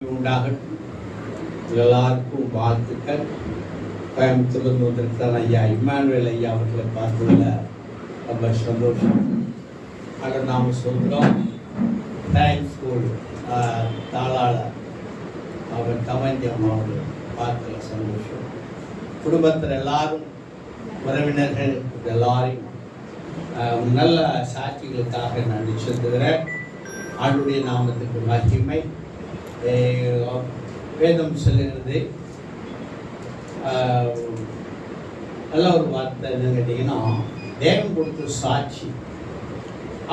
உண்டாகட்டும். எல்லாருக்கும் வாழ்த்துக்கள். கோயம்புத்தூர்லேருந்து வந்திருக்கிறார் ஐயா இம்மானுவேல் ஐயா அவர்களை பார்த்ததில் ரொம்ப சந்தோஷம். அதை நாம் சொல்கிறோம். டைம் ஸ்கூல் தாளாளர் அவர் தவஞ்சம் அவர்கள் பார்த்ததில் சந்தோஷம். குடும்பத்தில் எல்லாரும் உறவினர்கள் எல்லாரையும் நல்ல சாட்சிகளுக்காக நான் சொல்லுகிறேன். ஆண்டுடைய நாமத்துக்கு மகிமை. வேதம் சொல்லுகிறது நல்ல ஒரு வார்த்தை என்னன்னு கேட்டீங்கன்னா, தேவன் கொடுத்த சாட்சி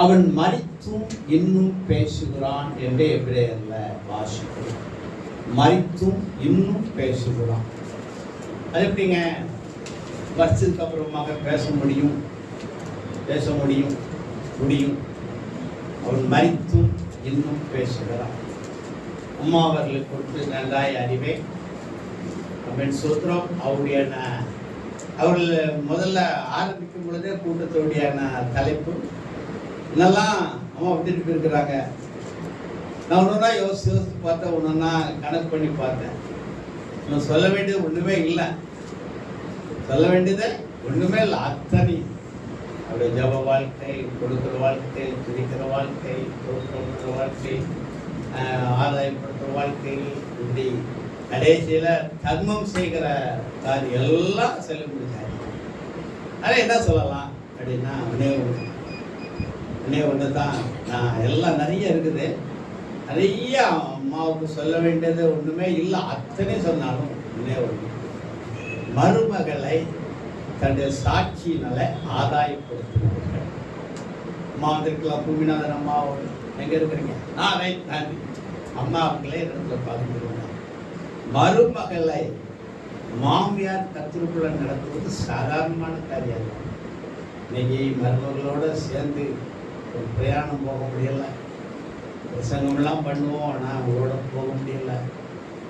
அவன் மரித்தும் இன்னும் பேசுகிறான் என்று எபிரேயர்ல வாசிக்கிறோம். மரித்தும் இன்னும் பேசுகிறான். அது எப்படிங்க வருஷத்துக்கு அப்புறமாக பேச முடியும்? அவன் மரித்தும் இன்னும் பேசுகிறான். அம்மா அவர்களுக்கு கொடுத்து நன்றாய் அறிவேன் அப்படின்னு சொல்கிறோம். அவர்கள் முதல்ல ஆரம்பிக்கும் பொழுதே கூட்டத்தோடைய தலைப்பு என்னெல்லாம் அம்மா விட்டுட்டு போயிருக்கிறாங்க. நான் ஒன்றுனா யோசித்து பார்த்தேன், ஒன்றுனா கணக்கு பண்ணி பார்த்தேன். நான் சொல்ல வேண்டியது ஒன்றுமே இல்லை, அத்தனை அவருடைய ஜப வாழ்க்கை, கொடுக்குற வாழ்க்கை, துதிக்கிற வாழ்க்கை, கொடுக்கிற வாழ்க்கை, ஆதாயப்படுத்துகிற வாழ்க்கை, இப்படி கடைசியில் தர்மம் செய்கிற காரியம் எல்லாம் சொல்ல முடியாது. ஆனால் என்ன சொல்லலாம் அப்படின்னா, ஒன்றே தான். நான் எல்லாம் நிறைய இருக்குது, நிறைய அம்மாவுக்கு சொல்ல வேண்டியது ஒன்றுமே இல்லை, அத்தனை சொன்னாலும் ஒன்றே ஒன்று, மருமகளை தன்னுடைய சாட்சியினால ஆதாயப்படுத்தினார்கள். அம்மா வந்திருக்கலாம், பூமிநாதன் அம்மா எங்கே இருக்கிறீங்க? நன்றி அம்மா அவங்களே இடத்துல பார்த்துருவாங்க. மருமகளை மாமியார் கத்திற்குள்ள நடத்துவது சாதாரணமான காரியம். இன்னைக்கு மருமகளோட சேர்ந்து ஒரு பிரயாணம் போக முடியலை, பிரசங்கம்லாம் பண்ணுவோம், ஆனால் அவங்களோட போக முடியலை,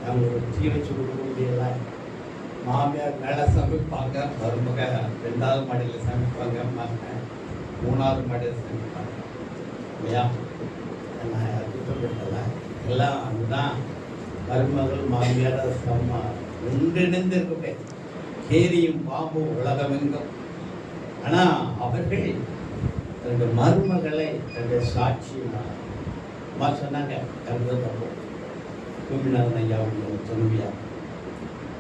அவங்களோட டீ வச்சு கொடுக்க முடியலை. மாமியார் மேலே சமைப்பாங்க, மருமக 2வது மாடியில் சமைப்பாங்க, மகன் 3வது மாடியில் சமைப்பாங்க இல்லையா? நான் குற்றப்பட்டல எல்லாம் அதுதான். மருமகள் மாமியார் ஒன்றிணைந்து இருக்கவே கேரியும் பாம்பும் உலகமெங்கும். ஆனால் அவர்கள் தன்னுடைய மருமகளை தன்னுடைய சாட்சியினால் அம்மா சொன்னாங்க, கருதப்போ பூமிநாதன் ஐயாவுடைய துணைவியார்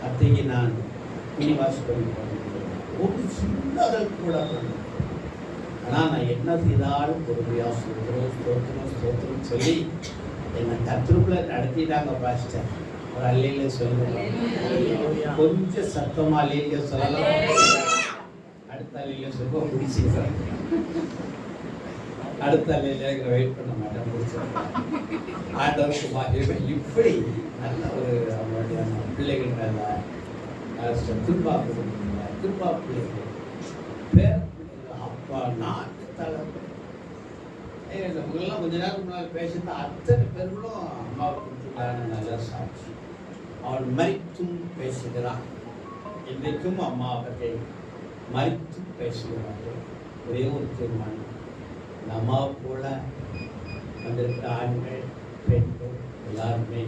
அத்தைக்கு நான் யூனிவாசி பண்ணி ஒரு சின்னதல் கூட பண்ணேன். ஆனால் நான் என்ன செய்தாலும் பொறுமையாக ஸ்தோத்திரம் சொல்லி என்னை கத்திற்குள்ள நடத்திட்டாங்க. பாஸ்டர் ஒரு அல்லையில சொல்லுவேன், கொஞ்சம் சத்தமாக அல்லையில சொல்லலாம், அடுத்த அல்லையில சொல்ல பிடிச்சிருக்கேன், அடுத்த அல்லையில வெயிட் பண்ண மாட்டேன், பிடிச்சிருக்கேன். ஆண்டவருக்கு மகிமை. இப்படி நல்ல ஒரு அவங்களுடைய பிள்ளைகள் மேலே கிருபா பிள்ளைகள், பேர பிள்ளைகள், அப்பா நாட்டு தலைவர் இவங்கெல்லாம் கொஞ்ச நேரம் முன்னால் பேசியிருந்தா அத்தனை பேர்களும் அம்மாவுக்கு கொடுத்துட்டான நல்ல சாட்சி. அவள் மரித்தும் பேசுகிறான். இன்றைக்கும் அம்மா அவர்கள் மரித்தும் பேசுகிறார்கள். ஒரே ஒரு தீர்மானம், இந்த அம்மாவை போல வந்திருக்கிற ஆண்கள் பெண்கள் எல்லாருமே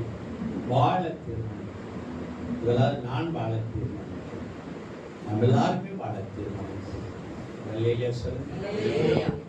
வாழ தீர்மானம். எல்லாரும் நான் வாழ தீர்மானம், நம்ம எல்லாருமே வாழ தீர்மானம். சொல்லுங்க.